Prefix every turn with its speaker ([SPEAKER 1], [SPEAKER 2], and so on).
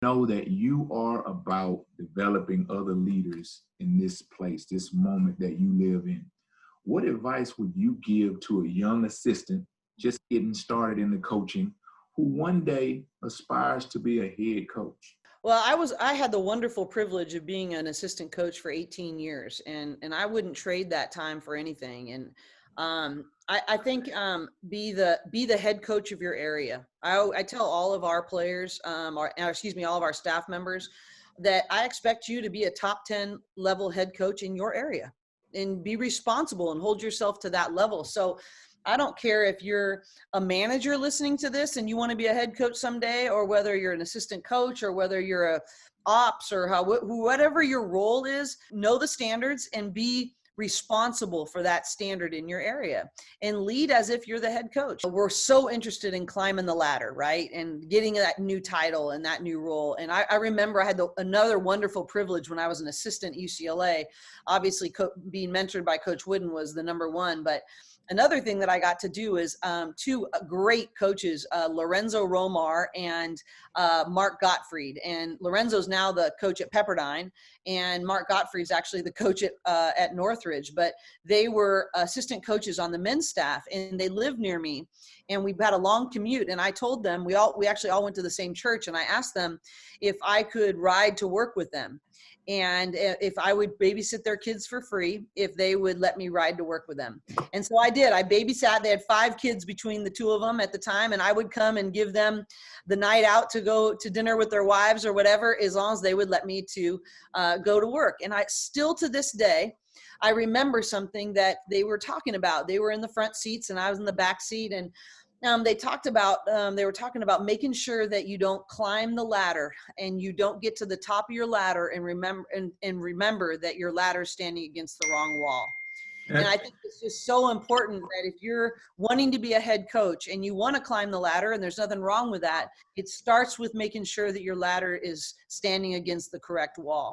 [SPEAKER 1] Know that you are about developing other leaders in this place, this moment that you live in. What advice would you give to a young assistant just getting started in the coaching who one day aspires to be a head coach?
[SPEAKER 2] Well, I had the wonderful privilege of being an assistant coach for 18 years, and I wouldn't trade that time for anything. And I think be the head coach of your area. I tell all of our players, all of our staff members, that I expect you to be a top 10 level head coach in your area, and be responsible and hold yourself to that level. So I don't care if you're a manager listening to this and you want to be a head coach someday, or whether you're an assistant coach, or whether you're a ops, or whatever your role is. Know the standards and be responsible for that standard in your area, and lead as if you're the head coach. We're so interested in climbing the ladder, right? And getting that new title and that new role. And I remember I had another wonderful privilege when I was an assistant at UCLA. Obviously, being mentored by Coach Wooden was the number one, but another thing that I got to do is two great coaches, Lorenzo Romar and Mark Gottfried. And Lorenzo's now the coach at Pepperdine, and Mark Gottfried's actually the coach at Northridge. But they were assistant coaches on the men's staff, and they lived near me. And we had a long commute. And I told them, we actually all went to the same church, and I asked them if I could ride to work with them, and if I would babysit their kids for free, if they would let me ride to work with them. And so I did. I babysat. They had 5 kids between the two of them at the time, and I would come and give them the night out to go to dinner with their wives or whatever, as long as they would let me to go to work. And I still, to this day, I remember something that they were talking about. They were in the front seats and I was in the back seat, and they were talking about making sure that you don't climb the ladder and you don't get to the top of your ladder and remember that your ladder is standing against the wrong wall. And I think it's just so important that if you're wanting to be a head coach and you want to climb the ladder, and there's nothing wrong with that, it starts with making sure that your ladder is standing against the correct wall.